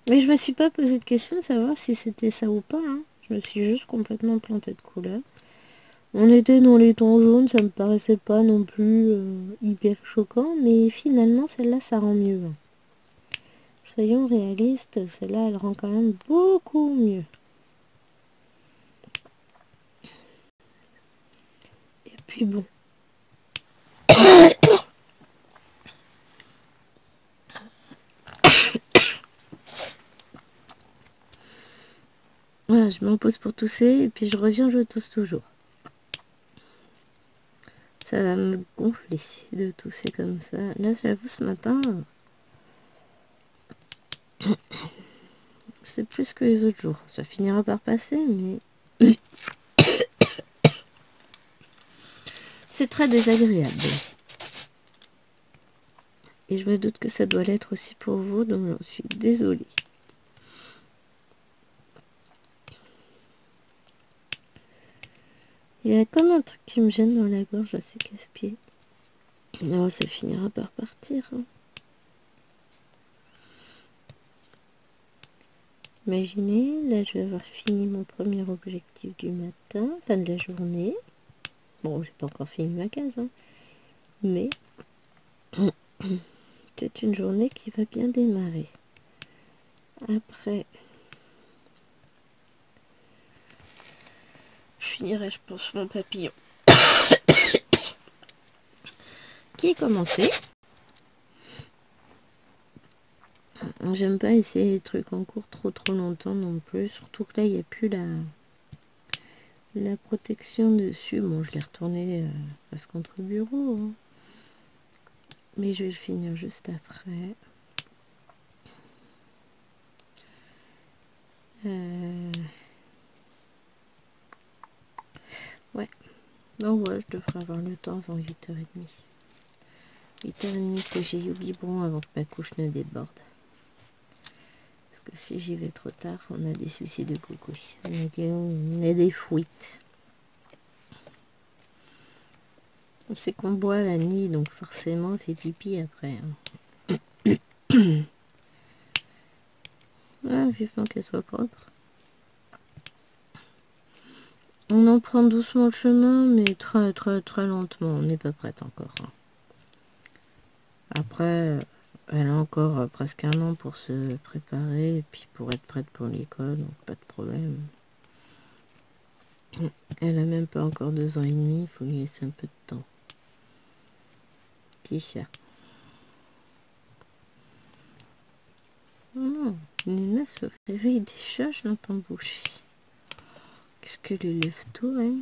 Mais je me suis pas posé de question de savoir si c'était ça ou pas. Hein. Je me suis juste complètement plantée de couleur. On était dans les tons jaunes, ça me paraissait pas non plus hyper choquant, mais finalement celle-là ça rend mieux. Soyons réalistes, celle-là elle rend quand même beaucoup mieux. Et puis bon. Voilà, je m'en pose pour tousser et puis je reviens, je tousse toujours. Ça va me gonfler de tousser comme ça. Là, j'avoue, ce matin, c'est plus que les autres jours. Ça finira par passer, mais c'est très désagréable. Et je me doute que ça doit l'être aussi pour vous, donc je suis désolée. Il y a comme un truc qui me gêne dans la gorge à ces casse-pieds. Oh, ça finira par partir. Hein. Imaginez, là je vais avoir fini mon premier objectif du matin, fin de la journée. Bon, j'ai pas encore fini ma case, hein. Mais c'est une journée qui va bien démarrer. Après, je finirai, je pense, mon papillon qui est commencé. J'aime pas essayer les trucs en cours trop longtemps non plus. Surtout que là, il n'y a plus la protection dessus. Bon, je l'ai retourné parce contre le bureau. Hein. Mais je vais le finir juste après. Ouais. Donc ouais, je devrais avoir le temps avant 8h30. 8h30 que j'ai eu le biberon avant que ma couche ne déborde. Parce que si j'y vais trop tard, on a des soucis de coucou. On a des fuites. C'est qu'on boit la nuit, donc forcément on fait pipi après. Hein. Ah, vivement qu'elle soit propre. On en prend doucement le chemin, mais très lentement. On n'est pas prête encore. Hein. Après, elle a encore presque 1 an pour se préparer et puis pour être prête pour l'école, donc pas de problème. Elle a même pas encore 2 ans et demi, il faut lui laisser un peu de temps. Petit chat. Oh, Nina se réveille déjà, je l'entends bouger. Qu'est-ce qu'elle lève tôt, hein?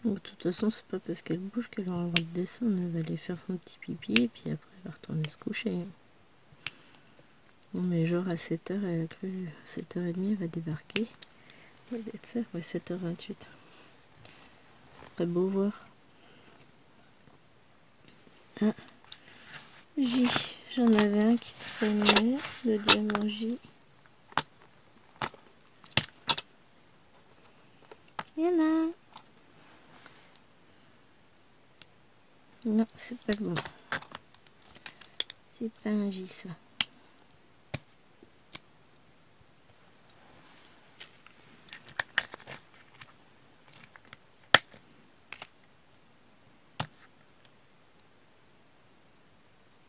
Bon, de toute façon, c'est pas parce qu'elle bouge qu'elle aura le droit de descendre. Elle va aller faire son petit pipi et puis après elle va retourner se coucher. Bon, mais genre à 7h, elle a cru 7h30, elle va débarquer. Ouais, d'être ça, ouais, 7h28. Très beau voir. Ah, j'en avais un qui traînait, le diamant J. Il y en a. Non, c'est pas le bon. C'est pas un J, ça.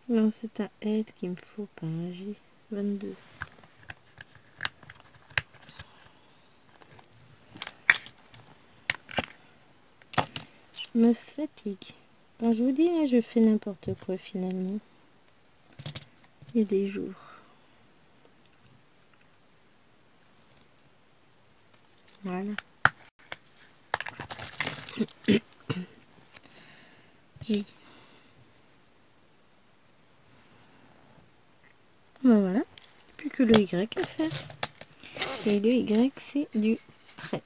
Non, c'est un L qu'il me faut, pas un J. 22. Je me fatigue. Quand je vous dis, là, je fais n'importe quoi, finalement. Il y a des jours. Voilà. J. Ben voilà. Plus que le Y à faire. Et le Y, c'est du 13.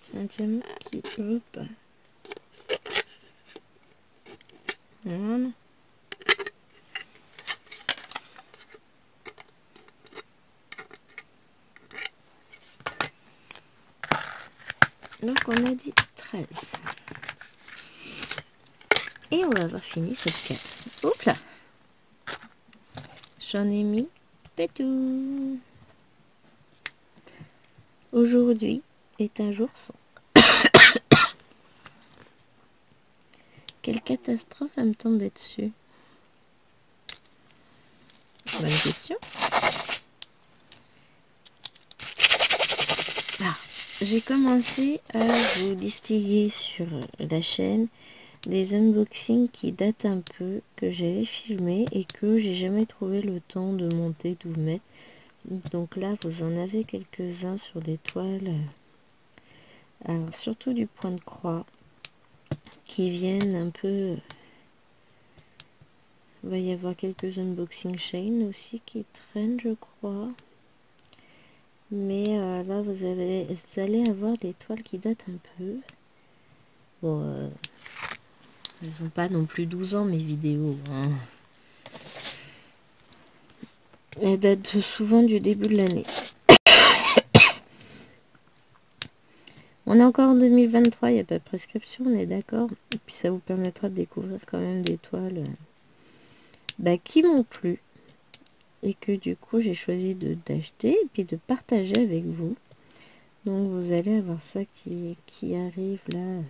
C'est un diamant qui veut pas. Voilà. Donc on a dit 13. Et on va avoir fini cette case. Hop là. J'en ai mis pétou. Aujourd'hui est un jour sans. Quelle catastrophe à me tomber dessus. Bonne question. Ah, j'ai commencé à vous distiller sur la chaîne des unboxings qui datent un peu, que j'avais filmé et que j'ai jamais trouvé le temps de monter, de vous mettre. Donc là, vous en avez quelques-uns sur des toiles. Alors, surtout du point de croix, qui viennent un peu... Il va y avoir quelques unboxing chain aussi qui traînent, je crois. Mais là, vous allez avoir des toiles qui datent un peu. Bon, elles n'ont pas non plus 12 ans, mes vidéos. Hein. Elles datent souvent du début de l'année. On est encore en 2023, il n'y a pas de prescription, on est d'accord. Et puis ça vous permettra de découvrir quand même des toiles qui m'ont plu. Et que du coup j'ai choisi d'acheter et puis de partager avec vous. Donc vous allez avoir ça qui arrive là.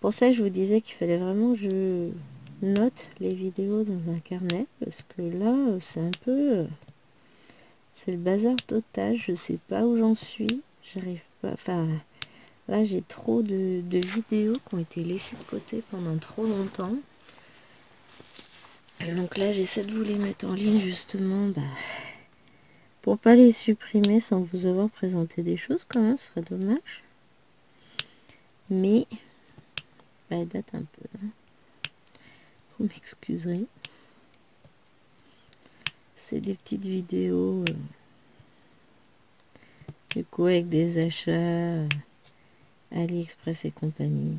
Pour ça je vous disais qu'il fallait vraiment que note les vidéos dans un carnet parce que là, c'est un peu... c'est le bazar total. Je sais pas où j'en suis. J'arrive pas... Enfin, là, j'ai trop de vidéos qui ont été laissées de côté pendant trop longtemps. Donc là, j'essaie de vous les mettre en ligne justement pour pas les supprimer sans vous avoir présenté des choses quand même, ce serait dommage. Mais, elle date un peu. Hein. Vous m'excuserez. C'est des petites vidéos, du coup avec des achats AliExpress et compagnie.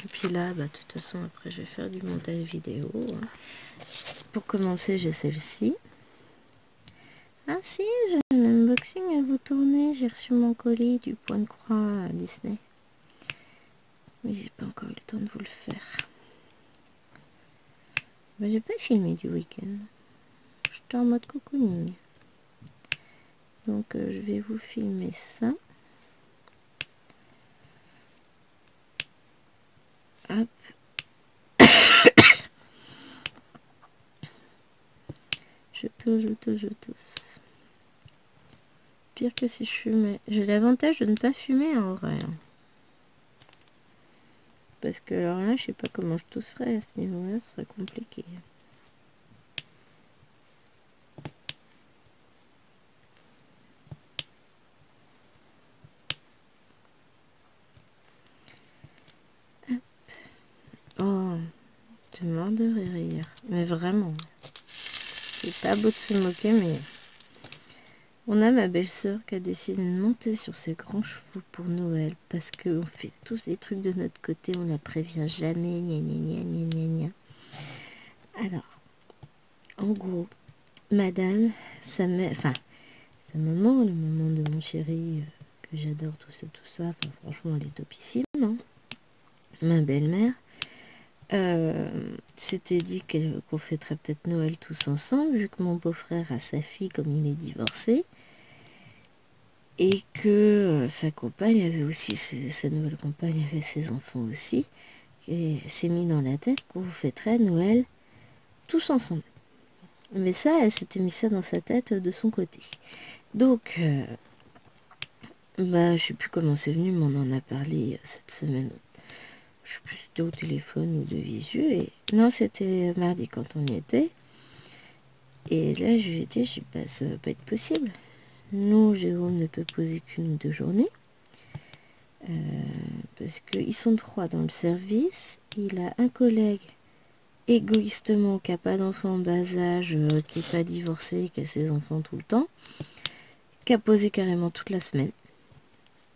Et puis là, de toute façon, après, je vais faire du montage vidéo. Hein. Pour commencer, j'ai celle-ci. Ah si, j'ai un unboxing à vous tourner. J'ai reçu mon colis du Point de Croix à Disney. Mais j'ai pas encore eu le temps de vous le faire. J'ai pas filmé du week-end. J'étais en mode cocooning. Donc je vais vous filmer ça. Hop. Je tousse. Pire que si je fumais. J'ai l'avantage de ne pas fumer en vrai. Parce que alors là, je sais pas comment je tousserais à ce niveau-là, ce serait compliqué. Oh, c'est mort de rire hier. Mais vraiment. C'est pas beau de se moquer, mais... On a ma belle-sœur qui a décidé de monter sur ses grands chevaux pour Noël. Parce qu'on fait tous des trucs de notre côté, on la prévient jamais, gna gna gna gna gna. Alors, en gros, madame, sa maman, le maman de mon chéri, que j'adore, tout ça, enfin franchement, elle est topissime, hein. Ma belle-mère, s'était dit qu'on fêterait peut-être Noël tous ensemble, vu que mon beau-frère a sa fille comme il est divorcé, et que sa compagne avait aussi, sa nouvelle compagne avait ses enfants aussi, et s'est mis dans la tête qu'on fêterait Noël tous ensemble. Mais ça, elle s'était mis ça dans sa tête de son côté. Donc, je sais plus comment c'est venu, mais on en a parlé cette semaine. Je sais plus si c'était au téléphone ou de visu. Et... non, c'était mardi quand on y était. Et là, je lui ai dit, ça va pas être possible. Nous, Jérôme ne peut poser qu'une ou 2 journées. Parce qu'ils sont 3 dans le service. Il a un collègue égoïstement qui n'a pas d'enfant en bas âge, qui n'est pas divorcé, qui a ses enfants tout le temps, qui a posé carrément toute la semaine.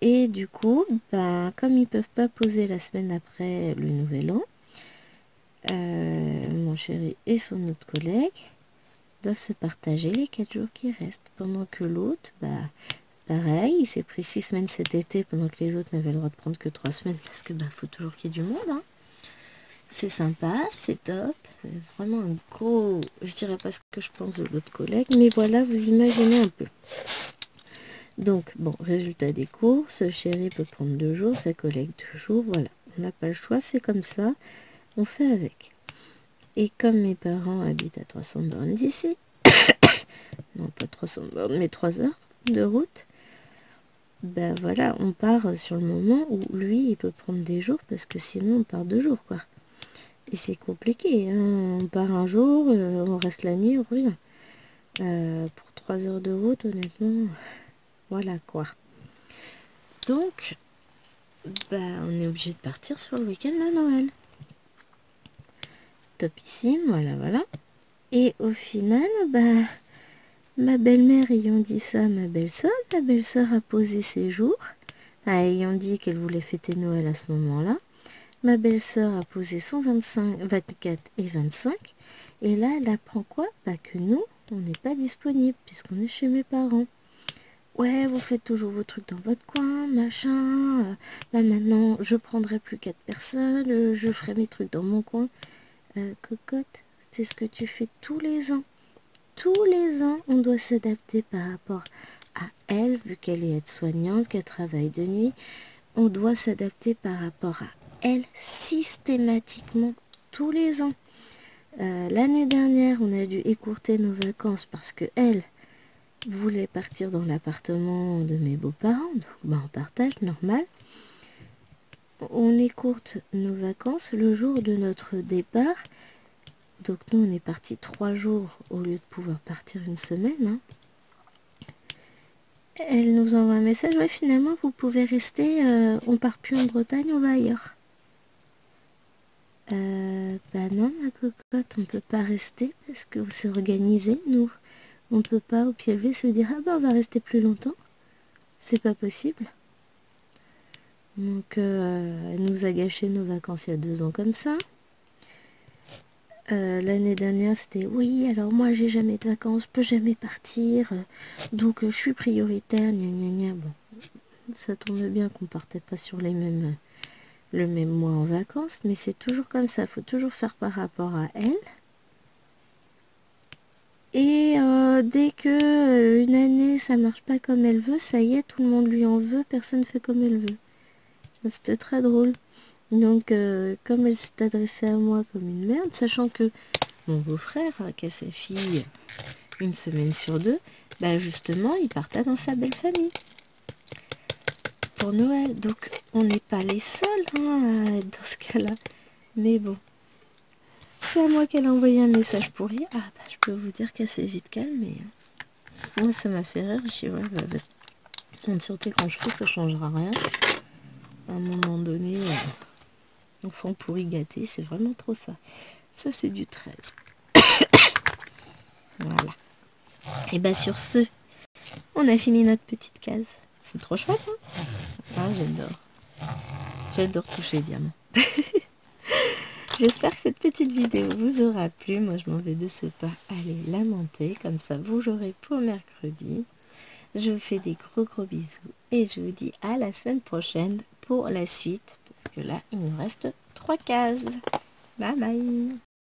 Et du coup, comme ils peuvent pas poser la semaine après le nouvel an, mon chéri et son autre collègue doivent se partager les 4 jours qui restent, pendant que l'autre, pareil, il s'est pris 6 semaines cet été, pendant que les autres n'avaient le droit de prendre que 3 semaines, parce que faut toujours qu'il y ait du monde, hein. C'est sympa, c'est top, vraiment un gros, je dirais pas ce que je pense de l'autre collègue, mais voilà, vous imaginez un peu. Donc, bon, résultat des courses, chéri peut prendre 2 jours, sa collègue 2 jours, voilà. On n'a pas le choix, c'est comme ça, on fait avec. Et comme mes parents habitent à 300 bornes d'ici, non pas 300 bornes, mais 3 heures de route, voilà, on part sur le moment où lui, il peut prendre des jours, parce que sinon on part 2 jours, quoi. Et c'est compliqué, hein. On part un jour, on reste la nuit, on revient. Pour 3 heures de route, honnêtement, voilà quoi. Donc, on est obligé de partir sur le week-end de Noël. Topissime, voilà. Et au final, ma belle-mère ayant dit ça à ma belle-sœur a posé ses jours, ayant dit qu'elle voulait fêter Noël à ce moment-là. Ma belle-sœur a posé son 24 et 25. Et là, elle apprend quoi? Que nous, on n'est pas disponible puisqu'on est chez mes parents. Ouais, vous faites toujours vos trucs dans votre coin, machin. Maintenant, je prendrai plus 4 personnes, je ferai mes trucs dans mon coin. Cocotte, c'est ce que tu fais tous les ans. Tous les ans, on doit s'adapter par rapport à elle, vu qu'elle est aide-soignante, qu'elle travaille de nuit. on doit s'adapter par rapport à elle systématiquement tous les ans. L'année dernière, on a dû écourter nos vacances parce que elle voulait partir dans l'appartement de mes beaux-parents, donc on partage, normal. On écourte nos vacances le jour de notre départ. Donc nous, on est parti 3 jours au lieu de pouvoir partir une semaine. Hein. Elle nous envoie un message, ouais, finalement, vous pouvez rester, on part plus en Bretagne, on va ailleurs. Bah non, ma cocotte, on peut pas rester parce que c'est organisé, nous. On peut pas au pied levé se dire, ah bah on va rester plus longtemps. C'est pas possible. Donc, elle nous a gâché nos vacances il y a 2 ans comme ça. L'année dernière, c'était oui, alors moi j'ai jamais de vacances, je peux jamais partir, donc je suis prioritaire, gna gna gna. Bon, ça tombe bien qu'on partait pas sur le même mois en vacances, mais c'est toujours comme ça, faut toujours faire par rapport à elle. Et dès que une année ça marche pas comme elle veut, ça y est, tout le monde lui en veut, personne fait comme elle veut. C'était très drôle. Donc, comme elle s'est adressée à moi comme une merde, sachant que mon beau-frère, qui a sa fille 1 semaine sur 2, bah justement, il partait dans sa belle famille pour Noël. Donc, on n'est pas les seuls hein, à être dans ce cas-là. Mais bon, c'est à moi qu'elle a envoyé un message pour rire. Ah, bah, je peux vous dire qu'elle s'est vite calmée. Hein. Moi, ça m'a fait rire. Je dis, ouais, bah, en sûreté, quand je fais, ça changera rien. À un moment donné... enfant pourri gâté, c'est vraiment trop ça. Ça, c'est du 13. Voilà. Et bah sur ce, on a fini notre petite case. C'est trop chouette, hein? Ah, j'adore. J'adore toucher les diamants. J'espère que cette petite vidéo vous aura plu. Moi, je m'en vais de ce pas aller lamenter. Comme ça, vous l'aurez pour mercredi. Je vous fais des gros bisous. Et je vous dis à la semaine prochaine pour la suite. Parce que là, il nous reste 3 cases. Bye bye.